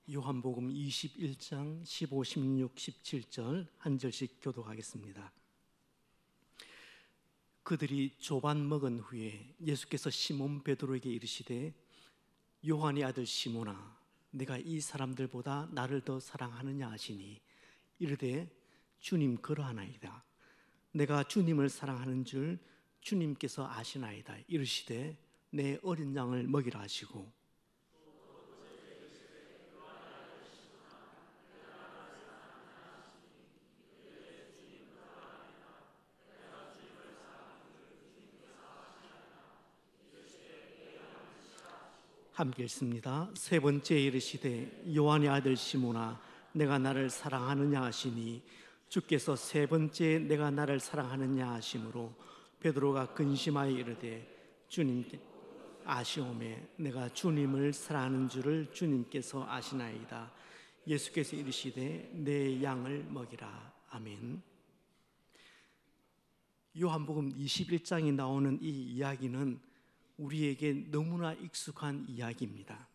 요한복음 21장 15, 16, 17절 한 절씩 교독하겠습니다. 그들이 조반 먹은 후에 예수께서 시몬 베드로에게 이르시되 요한의 아들 시몬아 내가 이 사람들보다 나를 더 사랑하느냐 하시니 이르되 주님 그러하나이다. 내가 주님을 사랑하는 줄 주님께서 아시나이다. 이르시되 내 어린 양을 먹이라 하시고 함께 읽습니다. 세 번째 이르시되 요한의 아들 시몬아 내가 나를 사랑하느냐 하시니 주께서 세 번째 내가 나를 사랑하느냐 하심으로 베드로가 근심하여 이르되 주님께 아시오매 내가 주님을 사랑하는 줄을 주님께서 아시나이다. 예수께서 이르시되 내 양을 먹이라. 아멘. 요한복음 21장에 나오는 이 이야기는 우리에게 너무나 익숙한 이야기입니다.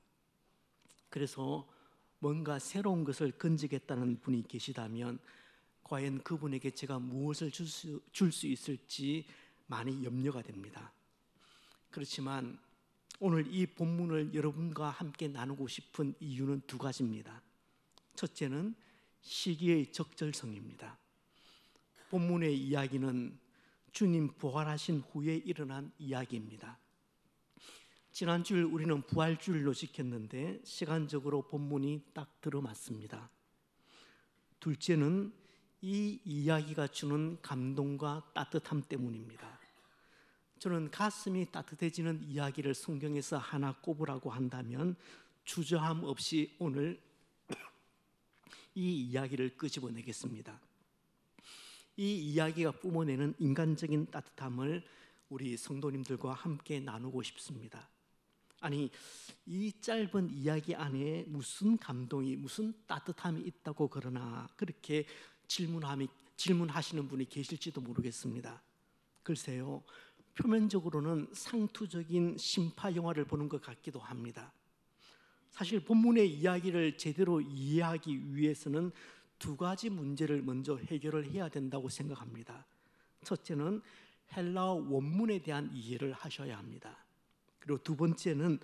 그래서 뭔가 새로운 것을 건지겠다는 분이 계시다면 과연 그분에게 제가 무엇을 줄 수 있을지 많이 염려가 됩니다. 그렇지만 오늘 이 본문을 여러분과 함께 나누고 싶은 이유는 두 가지입니다. 첫째는 시기의 적절성입니다. 본문의 이야기는 주님 부활하신 후에 일어난 이야기입니다. 지난주일 우리는 부활주일로 지켰는데 시간적으로 본문이 딱 들어맞습니다. 둘째는 이 이야기가 주는 감동과 따뜻함 때문입니다. 저는 가슴이 따뜻해지는 이야기를 성경에서 하나 꼽으라고 한다면 주저함 없이 오늘 이 이야기를 끄집어내겠습니다. 이 이야기가 뿜어내는 인간적인 따뜻함을 우리 성도님들과 함께 나누고 싶습니다. 아니, 이 짧은 이야기 안에 무슨 감동이, 무슨 따뜻함이 있다고 그러나 그렇게 질문하시는 분이 계실지도 모르겠습니다. 글쎄요, 표면적으로는 상투적인 심파 영화를 보는 것 같기도 합니다. 사실 본문의 이야기를 제대로 이해하기 위해서는 두 가지 문제를 먼저 해결을 해야 된다고 생각합니다. 첫째는 헬라어 원문에 대한 이해를 하셔야 합니다. 그리고 두 번째는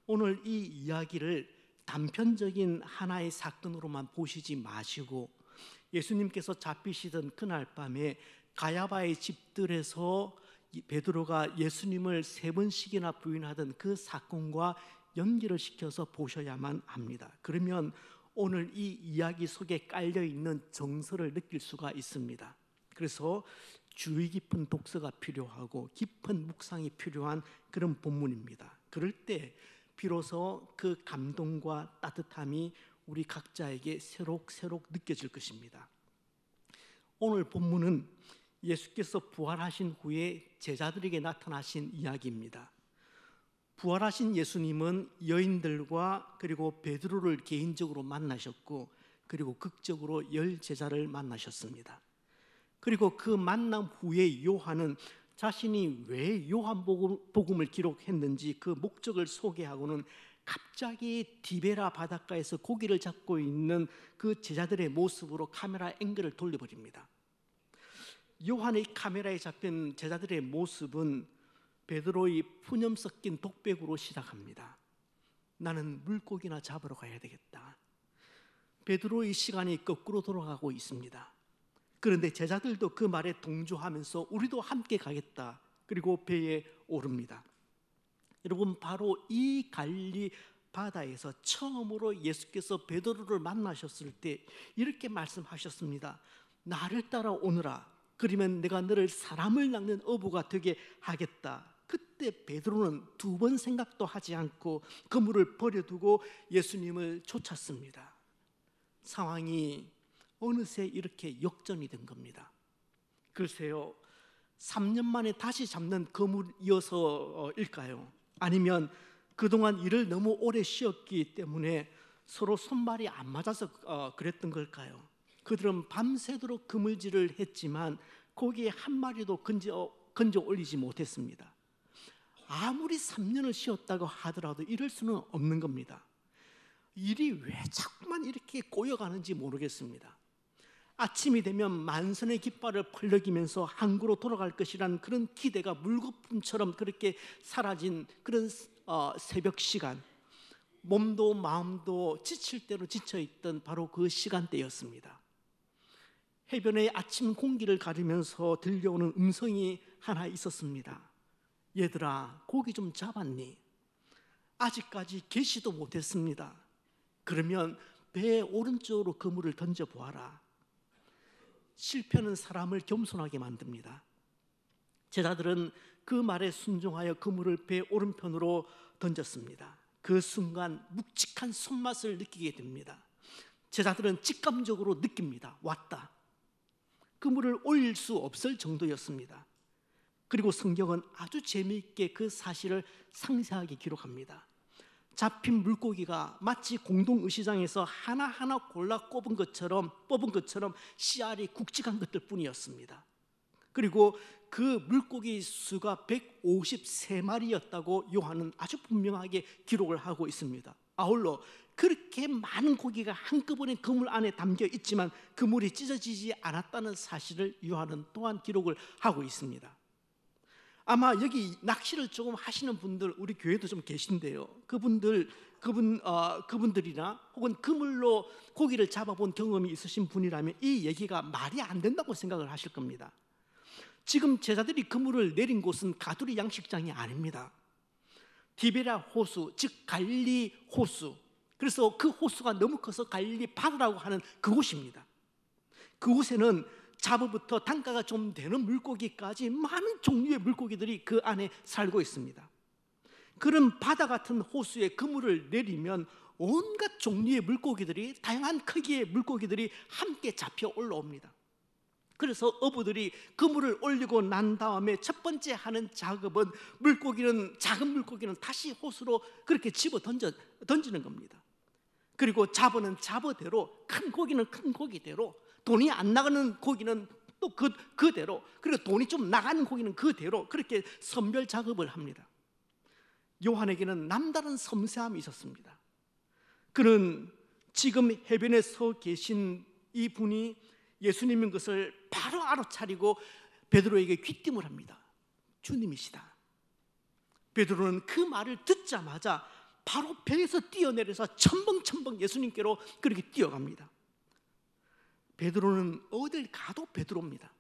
오늘 이 이야기를 단편적인 하나의 사건으로만 보시지 마시고 예수님께서 잡히시던 그날 밤에 가야바의 집들에서 베드로가 예수님을 세 번씩이나 부인하던 그 사건과 연결을 시켜서 보셔야만 합니다. 그러면 오늘 이 이야기 속에 깔려있는 정서를 느낄 수가 있습니다. 그래서 주의 깊은 독서가 필요하고 깊은 묵상이 필요한 그런 본문입니다. 그럴 때 비로소 그 감동과 따뜻함이 우리 각자에게 새록새록 느껴질 것입니다. 오늘 본문은 예수께서 부활하신 후에 제자들에게 나타나신 이야기입니다. 부활하신 예수님은 여인들과 그리고 베드로를 개인적으로 만나셨고 그리고 극적으로 10제자를 만나셨습니다. 그리고 그 만남 후에 요한은 자신이 왜 요한복음을 기록했는지 그 목적을 소개하고는 갑자기 디베라 바닷가에서 고기를 잡고 있는 그 제자들의 모습으로 카메라 앵글을 돌려버립니다. 요한의 카메라에 잡힌 제자들의 모습은 베드로의 푸념 섞인 독백으로 시작합니다. 나는 물고기나 잡으러 가야 되겠다. 베드로의 시간이 거꾸로 돌아가고 있습니다. 그런데 제자들도 그 말에 동조하면서 우리도 함께 가겠다. 그리고 배에 오릅니다. 여러분, 바로 이 갈릴리 바다에서 처음으로 예수께서 베드로를 만나셨을 때 이렇게 말씀하셨습니다. 나를 따라오너라. 그러면 내가 너를 사람을 낚는 어부가 되게 하겠다. 그때 베드로는 두 번 생각도 하지 않고 그물을 버려두고 예수님을 쫓았습니다. 상황이 어느새 이렇게 역전이 된 겁니다. 글쎄요, 3년 만에 다시 잡는 그물이어서일까요? 아니면 그동안 일을 너무 오래 쉬었기 때문에 서로 손발이 안 맞아서 그랬던 걸까요? 그들은 밤새도록 그물질을 했지만 고기에 한 마리도 건져 올리지 못했습니다. 아무리 3년을 쉬었다고 하더라도 이럴 수는 없는 겁니다. 일이 왜 자꾸만 이렇게 꼬여가는지 모르겠습니다. 아침이 되면 만선의 깃발을 펄럭이면서 항구로 돌아갈 것이란 그런 기대가 물거품처럼 그렇게 사라진 그런 새벽 시간, 몸도 마음도 지칠 대로 지쳐있던 바로 그 시간대였습니다. 해변의 아침 공기를 가르면서 들려오는 음성이 하나 있었습니다. 얘들아, 고기 좀 잡았니? 아직까지 계시도 못했습니다. 그러면 배 오른쪽으로 그물을 던져보아라. 실패는 사람을 겸손하게 만듭니다. 제자들은 그 말에 순종하여 그물을 배 오른편으로 던졌습니다. 그 순간 묵직한 손맛을 느끼게 됩니다. 제자들은 직감적으로 느낍니다. 왔다. 그물을 올릴 수 없을 정도였습니다. 그리고 성경은 아주 재미있게 그 사실을 상세하게 기록합니다. 잡힌 물고기가 마치 공동의시장에서 하나하나 골라 뽑은 것처럼 씨알이 굵직한 것들 뿐이었습니다. 그리고 그 물고기 수가 153마리였다고 요한은 아주 분명하게 기록을 하고 있습니다. 아울러 그렇게 많은 고기가 한꺼번에 그물 안에 담겨 있지만 그물이 찢어지지 않았다는 사실을 요한은 또한 기록을 하고 있습니다. 아마 여기 낚시를 조금 하시는 분들 우리 교회도 좀 계신데요. 그분들이나 혹은 그물로 고기를 잡아본 경험이 있으신 분이라면 이 얘기가 말이 안 된다고 생각을 하실 겁니다. 지금 제자들이 그물을 내린 곳은 가두리 양식장이 아닙니다. 디베랴 호수, 즉 갈릴리 호수. 그래서 그 호수가 너무 커서 갈릴리 바다라고 하는 그곳입니다. 그곳에는 잡어부터 단가가 좀 되는 물고기까지 많은 종류의 물고기들이 그 안에 살고 있습니다. 그런 바다 같은 호수에 그물을 내리면 온갖 종류의 물고기들이, 다양한 크기의 물고기들이 함께 잡혀 올라옵니다. 그래서 어부들이 그물을 올리고 난 다음에 첫 번째 하는 작업은 작은 물고기는 다시 호수로 그렇게 집어 던지는 겁니다. 그리고 잡어는 잡어대로, 큰 고기는 큰 고기대로, 돈이 안 나가는 고기는 또 그대로, 그리고 돈이 좀 나가는 고기는 그대로 그렇게 선별 작업을 합니다. 요한에게는 남다른 섬세함이 있었습니다. 그는 지금 해변에 서 계신 이 분이 예수님인 것을 바로 알아차리고 베드로에게 귀띔을 합니다. 주님이시다. 베드로는 그 말을 듣자마자 바로 배에서 뛰어내려서 첨벙첨벙 예수님께로 그렇게 뛰어갑니다. 베드로는 어딜 가도 베드로입니다.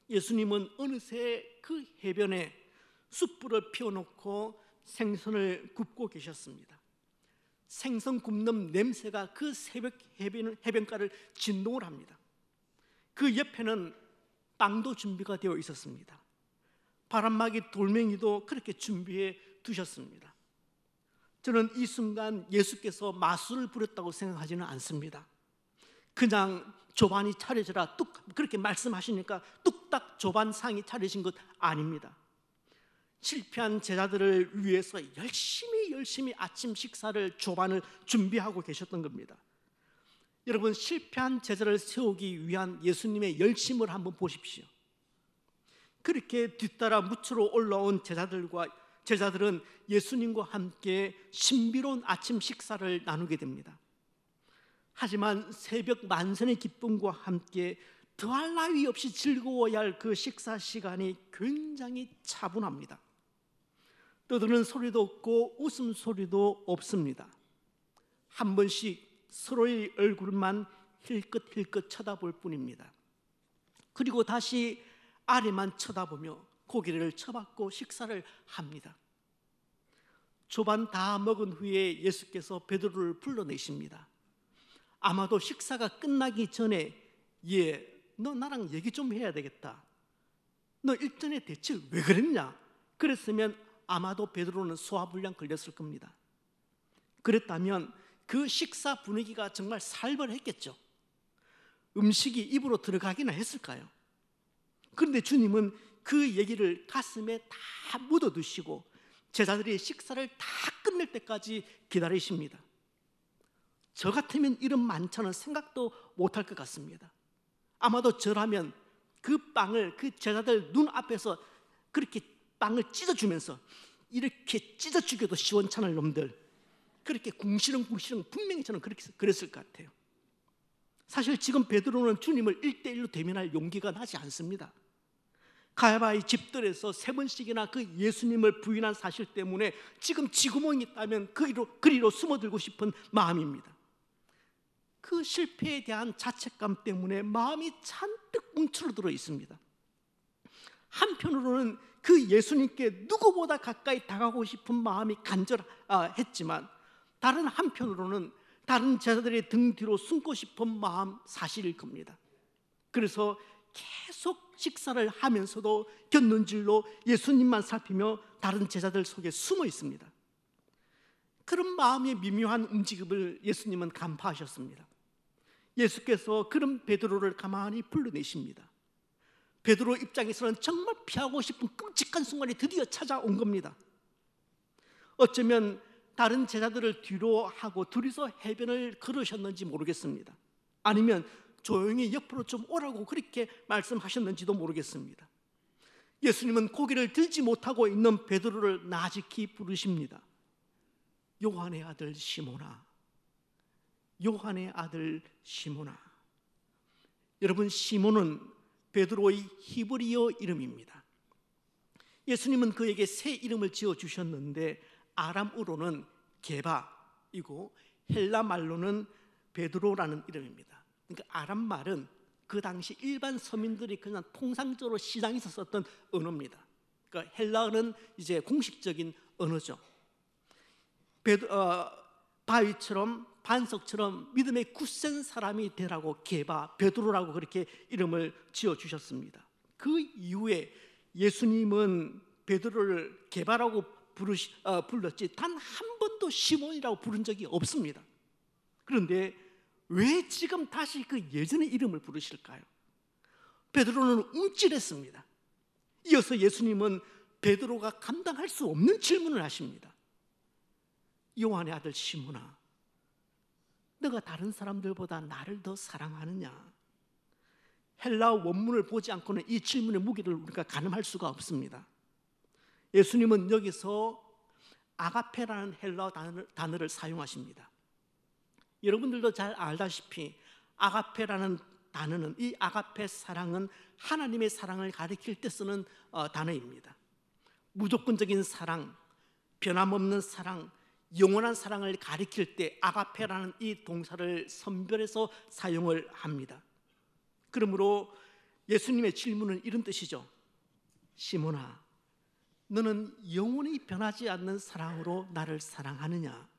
예수님은 어느새 그 해변에 숯불을 피워놓고 생선을 굽고 계셨습니다. 생선 굽는 냄새가 그 새벽 해변가를 진동을 합니다. 그 옆에는 빵도 준비가 되어 있었습니다. 바람막이 돌멩이도 그렇게 준비해 두셨습니다. 저는 이 순간 예수께서 마술을 부렸다고 생각하지는 않습니다. 그냥 조반이 차려져라 그렇게 말씀하시니까 뚝딱 조반상이 차려진 것 아닙니다. 실패한 제자들을 위해서 열심히 아침 식사를 조반을 준비하고 계셨던 겁니다. 여러분, 실패한 제자를 세우기 위한 예수님의 열심을 한번 보십시오. 그렇게 뒤따라 무초로 올라온 제자들은 예수님과 함께 신비로운 아침 식사를 나누게 됩니다. 하지만 새벽 만선의 기쁨과 함께 더할 나위 없이 즐거워야 할 그 식사 시간이 굉장히 차분합니다. 떠드는 소리도 없고 웃음소리도 없습니다. 한 번씩 서로의 얼굴만 힐끗힐끗 쳐다볼 뿐입니다. 그리고 다시 아래만 쳐다보며 고기를 쳐박고 식사를 합니다. 조반 다 먹은 후에 예수께서 베드로를 불러내십니다. 아마도 식사가 끝나기 전에 너 나랑 얘기 좀 해야 되겠다. 너 일전에 대체 왜 그랬냐? 그랬으면 아마도 베드로는 소화불량 걸렸을 겁니다. 그랬다면 그 식사 분위기가 정말 살벌했겠죠. 음식이 입으로 들어가기나 했을까요? 그런데 주님은 그 얘기를 가슴에 다 묻어두시고 제자들이 식사를 다 끝낼 때까지 기다리십니다. 저 같으면 이런 만찬은 생각도 못할 것 같습니다. 아마도 저라면 그 빵을 그 제자들 눈앞에서 그렇게 빵을 찢어주면서 이렇게 찢어 죽여도 시원찮을 놈들, 그렇게 궁시렁궁시렁 분명히 저는 그렇게 그랬을 것 같아요. 사실 지금 베드로는 주님을 1대1로 대면할 용기가 나지 않습니다. 가야바의 집들에서 3번씩이나 그 예수님을 부인한 사실 때문에 지금 쥐구멍이 있다면 그리로 숨어들고 싶은 마음입니다. 그 실패에 대한 자책감 때문에 마음이 잔뜩 움츠러들어 있습니다. 한편으로는 그 예수님께 누구보다 가까이 다가가고 싶은 마음이 간절했지만, 다른 한편으로는 다른 제자들의 등 뒤로 숨고 싶은 마음 사실일 겁니다. 그래서 계속 식사를 하면서도 곁눈질로 예수님만 살피며 다른 제자들 속에 숨어 있습니다. 그런 마음의 미묘한 움직임을 예수님은 간파하셨습니다. 예수께서 그런 베드로를 가만히 불러내십니다. 베드로 입장에서는 정말 피하고 싶은 끔찍한 순간이 드디어 찾아온 겁니다. 어쩌면 다른 제자들을 뒤로 하고 둘이서 해변을 걸으셨는지 모르겠습니다. 아니면 조용히 옆으로 좀 오라고 그렇게 말씀하셨는지도 모르겠습니다. 예수님은 고개를 들지 못하고 있는 베드로를 나직히 부르십니다. 요한의 아들 시몬아, 요한의 아들 시몬아. 여러분, 시몬은 베드로의 히브리어 이름입니다. 예수님은 그에게 새 이름을 지어주셨는데 아람어로는 게바이고 헬라 말로는 베드로라는 이름입니다. 그러니까 아람 말은 그 당시 일반 서민들이 그냥 통상적으로 시장에서 썼던 언어입니다. 그러니까 헬라어는 이제 공식적인 언어죠. 바위처럼 반석처럼 믿음의 굳센 사람이 되라고 게바, 베드로라고 그렇게 이름을 지어주셨습니다. 그 이후에 예수님은 베드로를 게바라고 불렀지 단 한 번도 시몬이라고 부른 적이 없습니다. 그런데 왜 지금 다시 그 예전의 이름을 부르실까요? 베드로는 움찔했습니다. 이어서 예수님은 베드로가 감당할 수 없는 질문을 하십니다. 요한의 아들 시몬아, 너가 다른 사람들보다 나를 더 사랑하느냐? 헬라 원문을 보지 않고는 이 질문의 무게를 우리가 가늠할 수가 없습니다. 예수님은 여기서 아가페라는 헬라 단어를 사용하십니다. 여러분들도 잘 알다시피 아가페라는 단어는, 이 아가페 사랑은 하나님의 사랑을 가리킬 때 쓰는 단어입니다. 무조건적인 사랑, 변함없는 사랑, 영원한 사랑을 가리킬 때 아가페라는 이 동사를 선별해서 사용을 합니다. 그러므로 예수님의 질문은 이런 뜻이죠. 시몬아, 너는 영원히 변하지 않는 사랑으로 나를 사랑하느냐?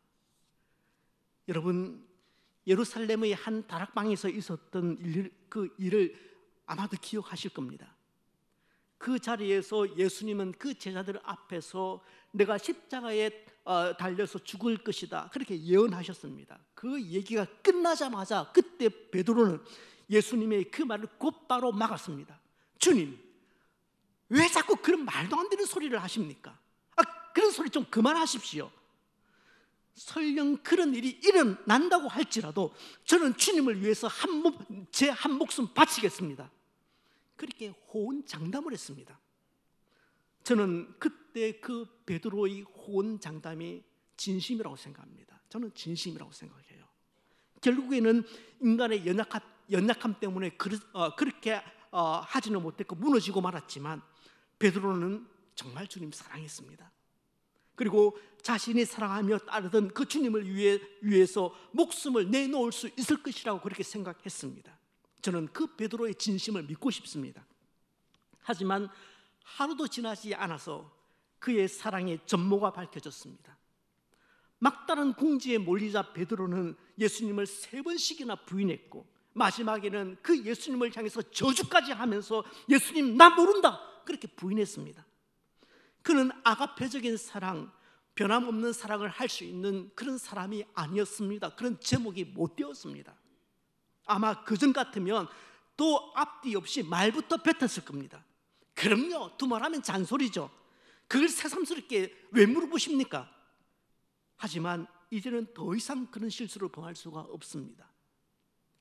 여러분, 예루살렘의 한 다락방에서 있었던 그 일을 아마도 기억하실 겁니다. 그 자리에서 예수님은 그 제자들 앞에서 내가 십자가에 달려서 죽을 것이다 그렇게 예언하셨습니다. 그 얘기가 끝나자마자 그때 베드로는 예수님의 그 말을 곧바로 막았습니다. 주님, 왜 자꾸 그런 말도 안 되는 소리를 하십니까? 그런 소리 좀 그만하십시오. 설령 그런 일이 일어난다고 할지라도 저는 주님을 위해서 제 한 목숨 바치겠습니다. 그렇게 호언장담을 했습니다. 저는 그때 그 베드로의 호언장담이 진심이라고 생각합니다. 저는 진심이라고 생각해요. 결국에는 인간의 연약함 때문에 그렇게 하지는 못했고 무너지고 말았지만, 베드로는 정말 주님 사랑했습니다. 그리고 자신이 사랑하며 따르던 그 주님을 위해서 목숨을 내놓을 수 있을 것이라고 그렇게 생각했습니다. 저는 그 베드로의 진심을 믿고 싶습니다. 하지만 하루도 지나지 않아서 그의 사랑의 전모가 밝혀졌습니다. 막다른 궁지에 몰리자 베드로는 예수님을 3번씩이나 부인했고, 마지막에는 그 예수님을 향해서 저주까지 하면서 예수님 나 모른다 그렇게 부인했습니다. 그는 아가페적인 사랑, 변함없는 사랑을 할 수 있는 그런 사람이 아니었습니다. 그런 제목이 못 되었습니다. 아마 그전 같으면 또 앞뒤 없이 말부터 뱉었을 겁니다. 그럼요, 두말하면 잔소리죠. 그걸 새삼스럽게 왜 물어보십니까? 하지만 이제는 더 이상 그런 실수를 범할 수가 없습니다.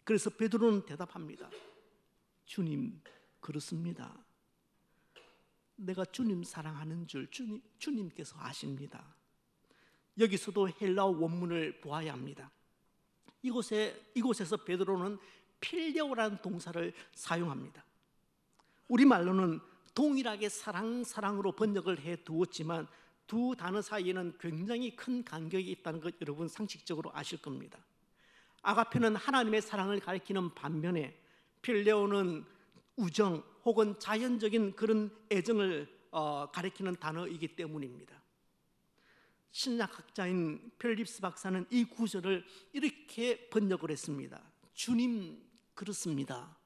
그래서 베드로는 대답합니다. 주님, 그렇습니다. 내가 주님 사랑하는 줄 주님께서 아십니다. 여기서도 헬라어 원문을 보아야 합니다. 이곳에서 베드로는 필려오라는 동사를 사용합니다. 우리말로는 동일하게 사랑으로 번역을 해 두었지만 두 단어 사이에는 굉장히 큰 간격이 있다는 것 여러분 상식적으로 아실 겁니다. 아가페는 하나님의 사랑을 가리키는 반면에 필레오는 우정 혹은 자연적인 그런 애정을 가리키는 단어이기 때문입니다. 신약학자인 펠립스 박사는 이 구절을 이렇게 번역을 했습니다. 주님 그렇습니다.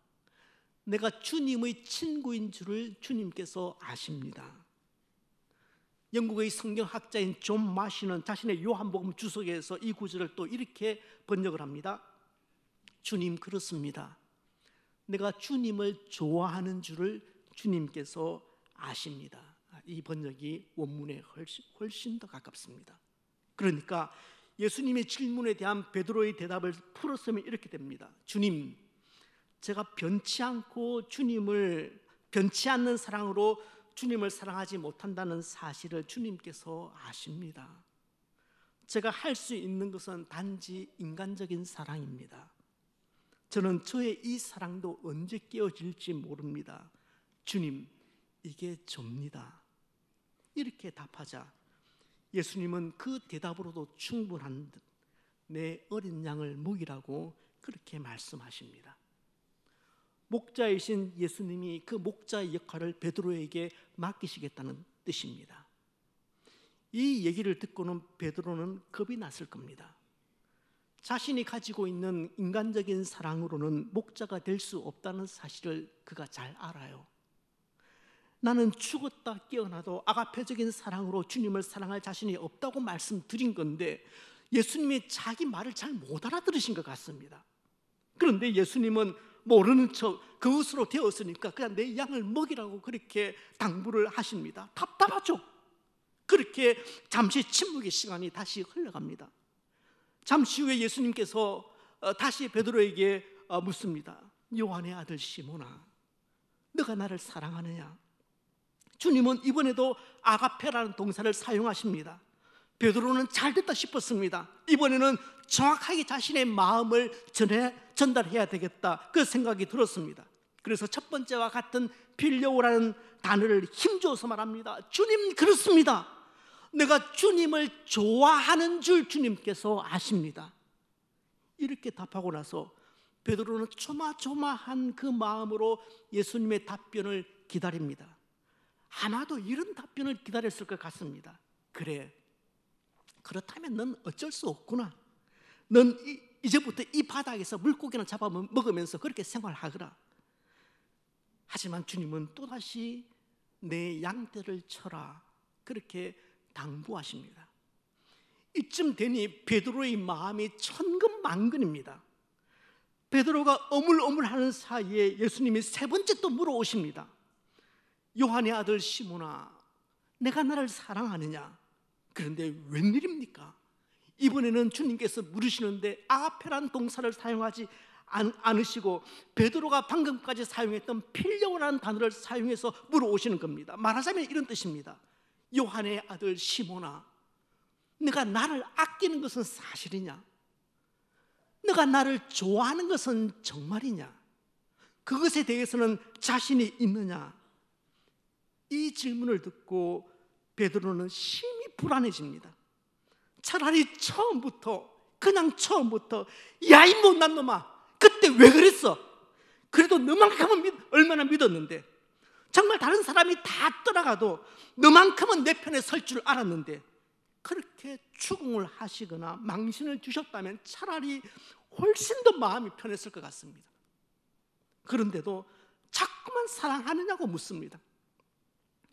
내가 주님의 친구인 줄을 주님께서 아십니다. 영국의 성경학자인 존 마시는 자신의 요한복음 주석에서 이 구절을 또 이렇게 번역을 합니다. 주님 그렇습니다. 내가 주님을 좋아하는 줄을 주님께서 아십니다. 이 번역이 원문에 훨씬 더 가깝습니다. 그러니까 예수님의 질문에 대한 베드로의 대답을 풀었으면 이렇게 됩니다. 주님, 제가 변치 않는 사랑으로 주님을 사랑하지 못한다는 사실을 주님께서 아십니다. 제가 할 수 있는 것은 단지 인간적인 사랑입니다. 저는 저의 이 사랑도 언제 깨어질지 모릅니다. 주님, 이게 접니다. 이렇게 답하자 예수님은 그 대답으로도 충분한 듯 내 어린 양을 먹이라고 그렇게 말씀하십니다. 목자이신 예수님이 그 목자의 역할을 베드로에게 맡기시겠다는 뜻입니다. 이 얘기를 듣고는 베드로는 겁이 났을 겁니다. 자신이 가지고 있는 인간적인 사랑으로는 목자가 될 수 없다는 사실을 그가 잘 알아요. 나는 죽었다 깨어나도 아가페적인 사랑으로 주님을 사랑할 자신이 없다고 말씀드린 건데 예수님이 자기 말을 잘 못 알아들으신 것 같습니다. 그런데 예수님은 모르는 척 그것으로 되었으니까 그냥 내 양을 먹이라고 그렇게 당부를 하십니다. 답답하죠. 그렇게 잠시 침묵의 시간이 다시 흘러갑니다. 잠시 후에 예수님께서 다시 베드로에게 묻습니다. 요한의 아들 시몬아, 너가 나를 사랑하느냐? 주님은 이번에도 아가페라는 동사를 사용하십니다. 베드로는 잘 됐다 싶었습니다. 이번에는 정확하게 자신의 마음을 전달해야 되겠다, 그 생각이 들었습니다. 그래서 첫 번째와 같은 필요라는 단어를 힘줘서 말합니다. 주님 그렇습니다. 내가 주님을 좋아하는 줄 주님께서 아십니다. 이렇게 답하고 나서 베드로는 조마조마한 그 마음으로 예수님의 답변을 기다립니다. 아마도 이런 답변을 기다렸을 것 같습니다. 그래, 그렇다면 넌 어쩔 수 없구나. 넌 이제부터 이 바닥에서 물고기나 잡아 먹으면서 그렇게 생활하거라. 하지만 주님은 또다시 내 양떼를 쳐라, 그렇게 당부하십니다. 이쯤 되니 베드로의 마음이 천근만근입니다. 베드로가 어물어물하는 사이에 예수님이 세 번째 또 물어오십니다. 요한의 아들 시몬아, 내가 나를 사랑하느냐? 그런데 웬일입니까? 이번에는 주님께서 물으시는데 아가페란 동사를 사용하지 않으시고 베드로가 방금까지 사용했던 필요라는 단어를 사용해서 물어오시는 겁니다. 말하자면 이런 뜻입니다. 요한의 아들 시몬아, 네가 나를 아끼는 것은 사실이냐? 네가 나를 좋아하는 것은 정말이냐? 그것에 대해서는 자신이 있느냐? 이 질문을 듣고 베드로는 심히 불안해집니다. 차라리 그냥 처음부터 야, 이 못난 놈아, 그때 왜 그랬어? 그래도 너만큼은 얼마나 믿었는데, 정말 다른 사람이 다 떠나가도 너만큼은 내 편에 설 줄 알았는데, 그렇게 추궁을 하시거나 망신을 주셨다면 차라리 훨씬 더 마음이 편했을 것 같습니다. 그런데도 자꾸만 사랑하느냐고 묻습니다.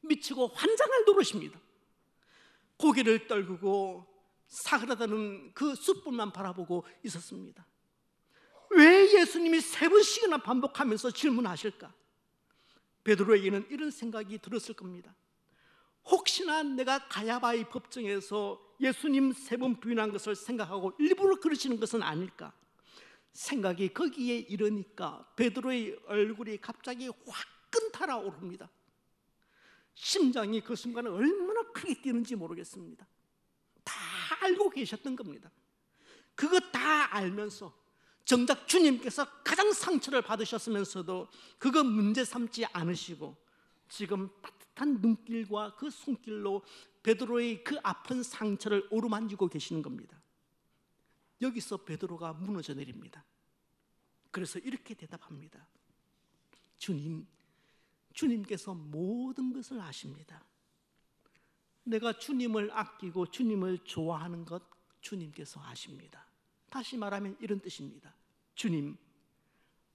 미치고 환장할 노릇입니다. 고개를 떨구고 사그라드는 그 숯불만 바라보고 있었습니다. 왜 예수님이 세 번씩이나 반복하면서 질문하실까? 베드로에게는 이런 생각이 들었을 겁니다. 혹시나 내가 가야바의 법정에서 예수님 세 번 부인한 것을 생각하고 일부러 그러시는 것은 아닐까? 생각이 거기에 이르니까 베드로의 얼굴이 갑자기 화끈 달아오릅니다. 심장이 그 순간에 얼마나 크게 뛰는지 모르겠습니다. 다 알고 계셨던 겁니다. 그거 다 알면서 정작 주님께서 가장 상처를 받으셨으면서도 그거 문제 삼지 않으시고 지금 따뜻한 눈길과 그 손길로 베드로의 그 아픈 상처를 어루만지고 계시는 겁니다. 여기서 베드로가 무너져 내립니다. 그래서 이렇게 대답합니다. 주님께서 모든 것을 아십니다. 내가 주님을 아끼고 주님을 좋아하는 것 주님께서 아십니다. 다시 말하면 이런 뜻입니다. 주님,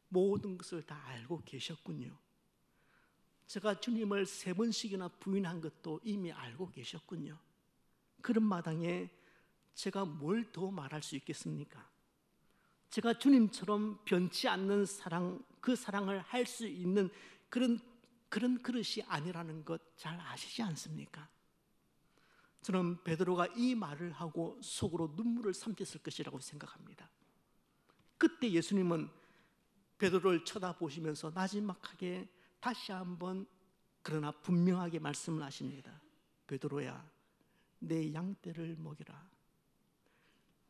모든 것을 다 알고 계셨군요. 제가 주님을 3번씩이나 부인한 것도 이미 알고 계셨군요. 그런 마당에 제가 뭘 더 말할 수 있겠습니까? 제가 주님처럼 변치 않는 사랑, 그 사랑을 할 수 있는 그런 그릇이 아니라는 것 잘 아시지 않습니까? 저는 베드로가 이 말을 하고 속으로 눈물을 삼켰을 것이라고 생각합니다. 그때 예수님은 베드로를 쳐다보시면서 나지막하게 다시 한번 그러나 분명하게 말씀을 하십니다. 베드로야, 내 양떼를 먹이라.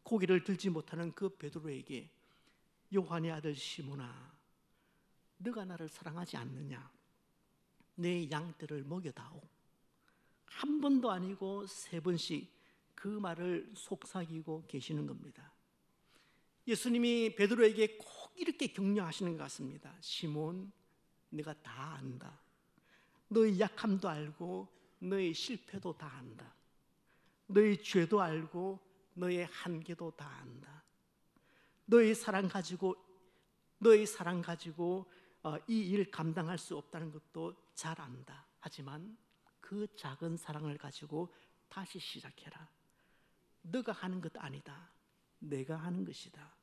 고기를 들지 못하는 그 베드로에게 요한의 아들 시몬아, 너가 나를 사랑하지 않느냐? 내 양떼를 먹여다오. 한 번도 아니고 3번씩 그 말을 속삭이고 계시는 겁니다. 예수님이 베드로에게 꼭 이렇게 격려하시는 것 같습니다. 시몬, 내가 다 안다. 너의 약함도 알고 너의 실패도 다 안다. 너의 죄도 알고 너의 한계도 다 안다. 너의 사랑 가지고 이 일 감당할 수 없다는 것도 잘 안다. 하지만 그 작은 사랑을 가지고 다시 시작해라. 너가 하는 것 아니다. 내가 하는 것이다.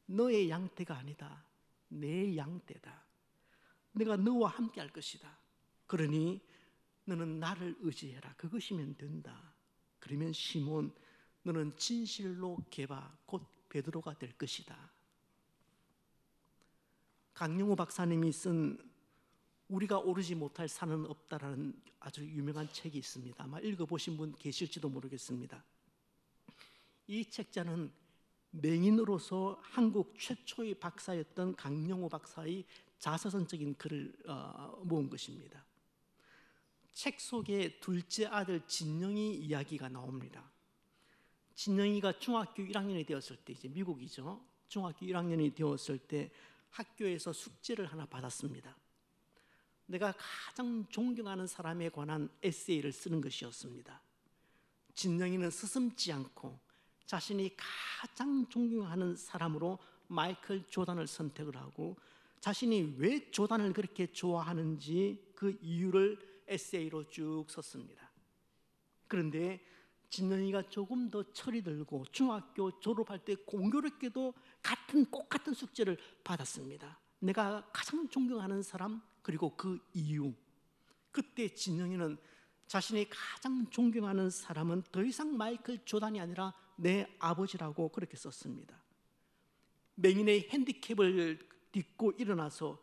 너의 양떼가 아니다. 내 양떼다. 내가 너와 함께 할 것이다. 그러니 너는 나를 의지해라. 그것이면 된다. 그러면 시몬, 너는 진실로 게바 곧 베드로가 될 것이다. 강영호 박사님이 쓴 우리가 오르지 못할 산은 없다라는 아주 유명한 책이 있습니다. 아마 읽어보신 분 계실지도 모르겠습니다. 이 책자는 맹인으로서 한국 최초의 박사였던 강영호 박사의 자서전적인 글을 모은 것입니다. 책 속에 둘째 아들 진영이 이야기가 나옵니다. 진영이가 중학교 1학년이 되었을 때, 이제 미국이죠. 중학교 1학년이 되었을 때 학교에서 숙제를 하나 받았습니다. 내가 가장 존경하는 사람에 관한 에세이를 쓰는 것이었습니다. 진영이는 스스럼지 않고 자신이 가장 존경하는 사람으로 마이클 조단을 선택을 하고 자신이 왜 조단을 그렇게 좋아하는지 그 이유를 에세이로 쭉 썼습니다. 그런데 진영이가 조금 더 철이 들고 중학교 졸업할 때 공교롭게도 꼭 같은 숙제를 받았습니다. 내가 가장 존경하는 사람 그리고 그 이유. 그때 진영이는 자신이 가장 존경하는 사람은 더 이상 마이클 조단이 아니라 내 아버지라고 그렇게 썼습니다. 맹인의 핸디캡을 딛고 일어나서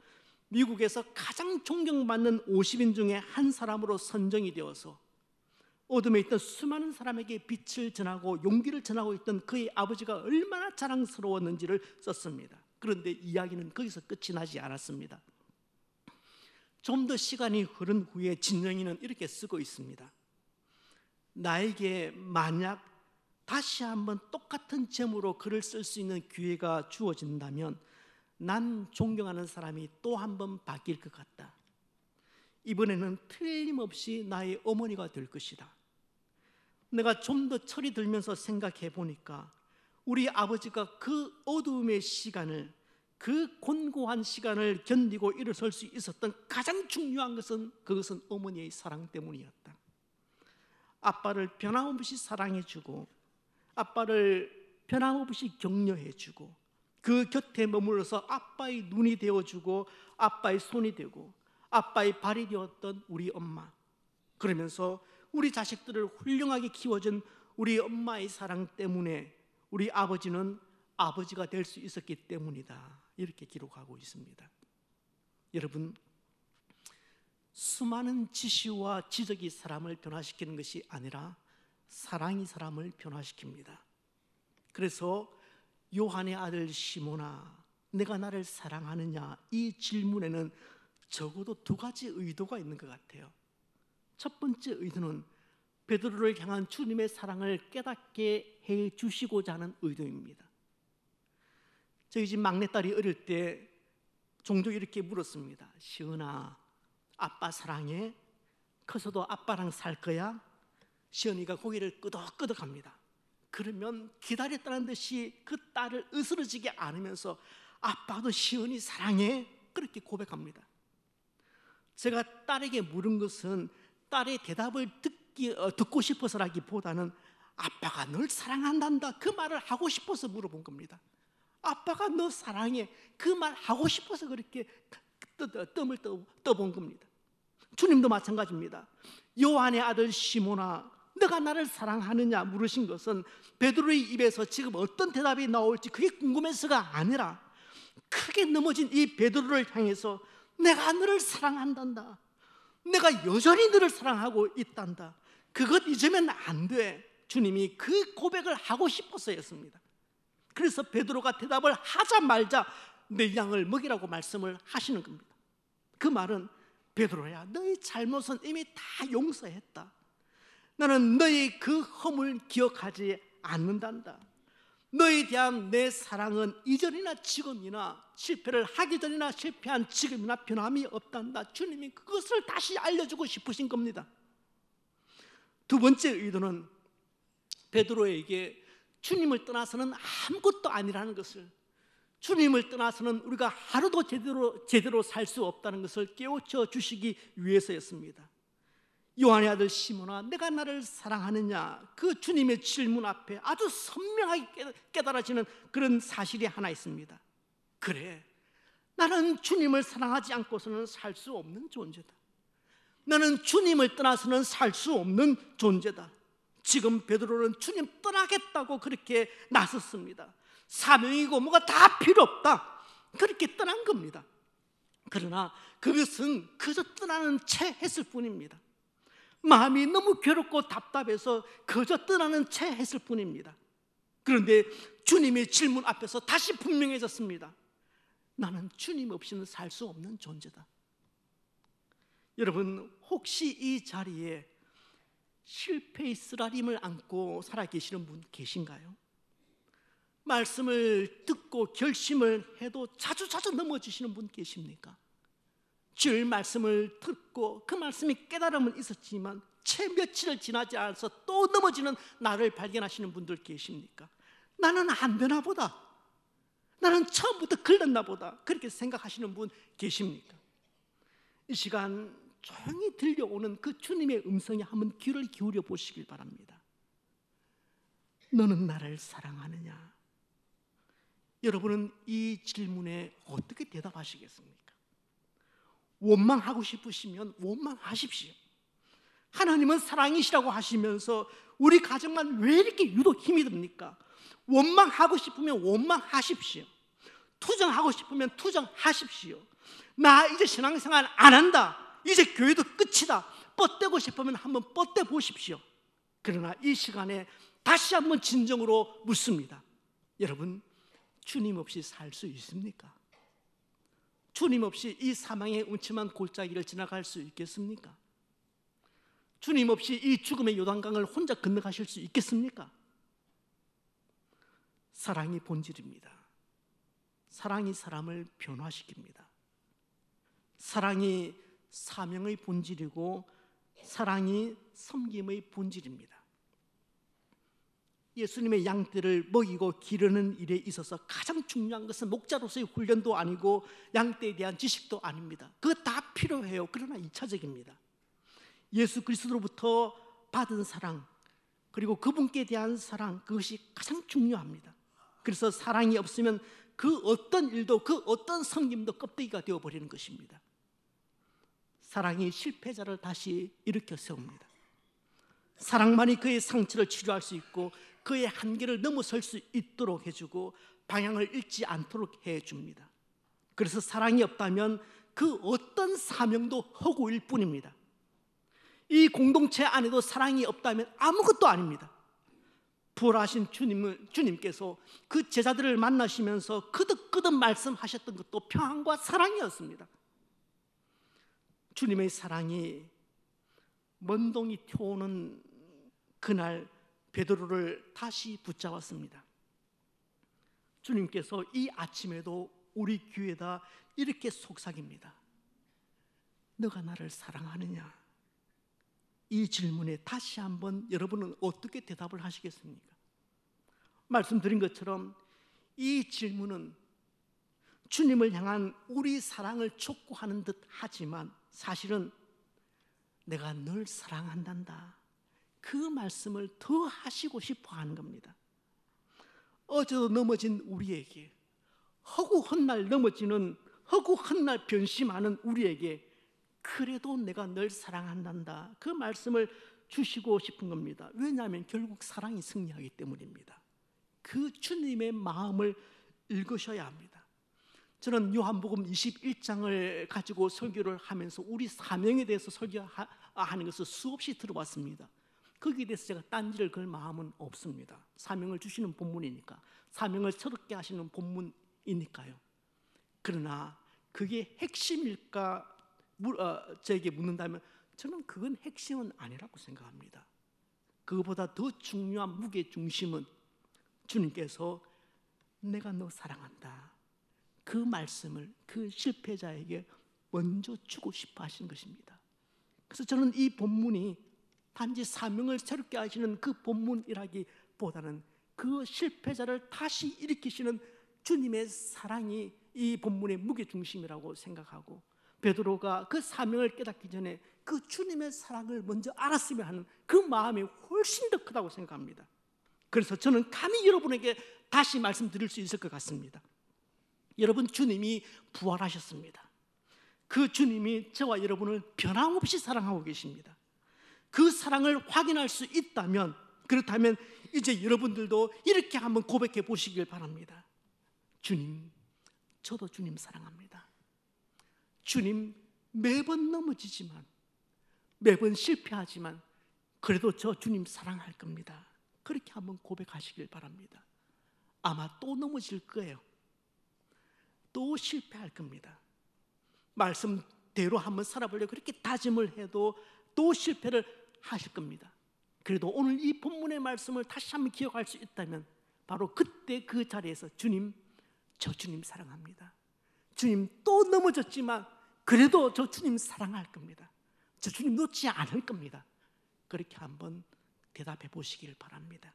미국에서 가장 존경받는 50인 중에 한 사람으로 선정이 되어서 어둠에 있던 수많은 사람에게 빛을 전하고 용기를 전하고 있던 그의 아버지가 얼마나 자랑스러웠는지를 썼습니다. 그런데 이야기는 거기서 끝이 나지 않았습니다. 좀 더 시간이 흐른 후에 진영이는 이렇게 쓰고 있습니다. 나에게 만약 다시 한번 똑같은 제목으로 글을 쓸 수 있는 기회가 주어진다면 난 존경하는 사람이 또 한 번 바뀔 것 같다. 이번에는 틀림없이 나의 어머니가 될 것이다. 내가 좀 더 철이 들면서 생각해 보니까 우리 아버지가 그 어두움의 시간을, 그 곤고한 시간을 견디고 일어설 수 있었던 가장 중요한 것은 그것은 어머니의 사랑 때문이었다. 아빠를 변함없이 사랑해주고 아빠를 변함없이 격려해주고 그 곁에 머물러서 아빠의 눈이 되어주고 아빠의 손이 되고 아빠의 발이 되었던 우리 엄마, 그러면서 우리 자식들을 훌륭하게 키워준 우리 엄마의 사랑 때문에 우리 아버지는 아버지가 될 수 있었기 때문이다. 이렇게 기록하고 있습니다. 여러분, 수많은 지시와 지적이 사람을 변화시키는 것이 아니라 사랑이 사람을 변화시킵니다. 그래서 요한의 아들 시몬아, 내가 나를 사랑하느냐? 이 질문에는 적어도 두 가지 의도가 있는 것 같아요. 첫 번째 의도는 베드로를 향한 주님의 사랑을 깨닫게 해 주시고자 하는 의도입니다. 저희 집 막내딸이 어릴 때 종종 이렇게 물었습니다. 시은아, 아빠 사랑해? 커서도 아빠랑 살 거야? 시은이가 고개를 끄덕끄덕합니다. 그러면 기다렸다는 듯이 그 딸을 으스러지게 안으면서 아빠도 시은이 사랑해? 그렇게 고백합니다. 제가 딸에게 물은 것은 딸의 대답을 듣고 싶어서라기보다는 아빠가 널 사랑한단다 그 말을 하고 싶어서 물어본 겁니다. 아빠가 너 사랑해 그 말 하고 싶어서 그렇게 뜸을 떠본 겁니다. 주님도 마찬가지입니다. 요한의 아들 시몬아, 너가 나를 사랑하느냐 물으신 것은 베드로의 입에서 지금 어떤 대답이 나올지 그게 궁금해서가 아니라 크게 넘어진 이 베드로를 향해서 내가 너를 사랑한단다, 내가 여전히 너를 사랑하고 있단다, 그것 잊으면 안 돼. 주님이 그 고백을 하고 싶어서였습니다. 그래서 베드로가 대답을 하자 말자 내 양을 먹이라고 말씀을 하시는 겁니다. 그 말은 베드로야, 너의 잘못은 이미 다 용서했다. 나는 너의 그 허물 기억하지 않는단다. 너에 대한 내 사랑은 이전이나 지금이나 실패를 하기 전이나 실패한 지금이나 변함이 없단다. 주님이 그것을 다시 알려주고 싶으신 겁니다. 두 번째 의도는 베드로에게 주님을 떠나서는 아무것도 아니라는 것을, 주님을 떠나서는 우리가 하루도 제대로 살 수 없다는 것을 깨우쳐 주시기 위해서였습니다. 요한의 아들 시몬아, 내가 나를 사랑하느냐? 그 주님의 질문 앞에 아주 선명하게 깨달아지는 그런 사실이 하나 있습니다. 그래, 나는 주님을 사랑하지 않고서는 살 수 없는 존재다. 나는 주님을 떠나서는 살 수 없는 존재다. 지금 베드로는 주님 떠나겠다고 그렇게 나섰습니다. 사명이고 뭐가 다 필요 없다, 그렇게 떠난 겁니다. 그러나 그것은 그저 떠나는 채 했을 뿐입니다. 마음이 너무 괴롭고 답답해서 그저 떠나는 채 했을 뿐입니다. 그런데 주님의 질문 앞에서 다시 분명해졌습니다. 나는 주님 없이는 살 수 없는 존재다. 여러분, 혹시 이 자리에 실패의 쓰라림을 안고 살아계시는 분 계신가요? 말씀을 듣고 결심을 해도 자주 넘어지시는 분 계십니까? 주일 말씀을 듣고 그 말씀이 깨달음은 있었지만 채 며칠을 지나지 않아서 또 넘어지는 나를 발견하시는 분들 계십니까? 나는 안 되나 보다, 나는 처음부터 걸렸나 보다, 그렇게 생각하시는 분 계십니까? 이 시간 조용히 들려오는 그 주님의 음성에 한번 귀를 기울여 보시길 바랍니다. 너는 나를 사랑하느냐? 여러분은 이 질문에 어떻게 대답하시겠습니까? 원망하고 싶으시면 원망하십시오. 하나님은 사랑이시라고 하시면서 우리 가정만 왜 이렇게 유독 힘이 듭니까? 원망하고 싶으면 원망하십시오. 투정하고 싶으면 투정하십시오. 나 이제 신앙생활 안 한다, 이제 교회도 끝이다, 뻗대고 싶으면 한번 뻗대 보십시오. 그러나 이 시간에 다시 한번 진정으로 묻습니다. 여러분, 주님 없이 살 수 있습니까? 주님 없이 이 사망의 음침한 골짜기를 지나갈 수 있겠습니까? 주님 없이 이 죽음의 요단강을 혼자 건너가실 수 있겠습니까? 사랑이 본질입니다. 사랑이 사람을 변화시킵니다. 사랑이 사명의 본질이고 사랑이 섬김의 본질입니다. 예수님의 양떼를 먹이고 기르는 일에 있어서 가장 중요한 것은 목자로서의 훈련도 아니고 양떼에 대한 지식도 아닙니다. 그거 다 필요해요. 그러나 2차적입니다. 예수 그리스도로부터 받은 사랑, 그리고 그분께 대한 사랑, 그것이 가장 중요합니다. 그래서 사랑이 없으면 그 어떤 일도, 그 어떤 섬김도 껍데기가 되어버리는 것입니다. 사랑이 실패자를 다시 일으켜 세웁니다. 사랑만이 그의 상처를 치료할 수 있고 그의 한계를 넘어설 수 있도록 해주고 방향을 잃지 않도록 해줍니다. 그래서 사랑이 없다면 그 어떤 사명도 허구일 뿐입니다. 이 공동체 안에도 사랑이 없다면 아무것도 아닙니다. 부활하신 주님께서 그 제자들을 만나시면서 거듭거듭 말씀하셨던 것도 평안과 사랑이었습니다. 주님의 사랑이 먼동이 튀어오는 그날 베드로를 다시 붙잡았습니다. 주님께서 이 아침에도 우리 귀에다 이렇게 속삭입니다. 너가 나를 사랑하느냐? 이 질문에 다시 한번 여러분은 어떻게 대답을 하시겠습니까? 말씀드린 것처럼 이 질문은 주님을 향한 우리 사랑을 촉구하는 듯 하지만 사실은 내가 널 사랑한단다, 그 말씀을 더 하시고 싶어 하는 겁니다. 어제도 넘어진 우리에게, 허구 헛날 넘어지는, 허구 헛날 변심하는 우리에게 그래도 내가 널 사랑한단다, 그 말씀을 주시고 싶은 겁니다. 왜냐하면 결국 사랑이 승리하기 때문입니다. 그 주님의 마음을 읽으셔야 합니다. 저는 요한복음 21장을 가지고 설교를 하면서 우리 사명에 대해서 설교하는 것을 수없이 들어봤습니다. 거기에 대해서 제가 딴지를 걸 마음은 없습니다. 사명을 주시는 본문이니까, 사명을 새롭게 하시는 본문이니까요. 그러나 그게 핵심일까 저에게 묻는다면 저는 그건 핵심은 아니라고 생각합니다. 그것보다 더 중요한 무게중심은 주님께서 내가 너 사랑한다, 그 말씀을 그 실패자에게 먼저 주고 싶어 하시는 것입니다. 그래서 저는 이 본문이 단지 사명을 새롭게 하시는 그 본문이라기보다는 그 실패자를 다시 일으키시는 주님의 사랑이 이 본문의 무게중심이라고 생각하고, 베드로가 그 사명을 깨닫기 전에 그 주님의 사랑을 먼저 알았으면 하는 그 마음이 훨씬 더 크다고 생각합니다. 그래서 저는 감히 여러분에게 다시 말씀드릴 수 있을 것 같습니다. 여러분, 주님이 부활하셨습니다. 그 주님이 저와 여러분을 변함없이 사랑하고 계십니다. 그 사랑을 확인할 수 있다면, 그렇다면 이제 여러분들도 이렇게 한번 고백해 보시길 바랍니다. 주님, 저도 주님 사랑합니다. 주님, 매번 넘어지지만, 매번 실패하지만 그래도 저 주님 사랑할 겁니다. 그렇게 한번 고백하시길 바랍니다. 아마 또 넘어질 거예요. 또 실패할 겁니다. 말씀대로 한번 살아보려고 그렇게 다짐을 해도 또 실패를 하실 겁니다. 그래도 오늘 이 본문의 말씀을 다시 한번 기억할 수 있다면 바로 그때 그 자리에서 주님, 저 주님 사랑합니다. 주님, 또 넘어졌지만 그래도 저 주님 사랑할 겁니다. 저 주님 놓지 않을 겁니다. 그렇게 한번 대답해 보시길 바랍니다.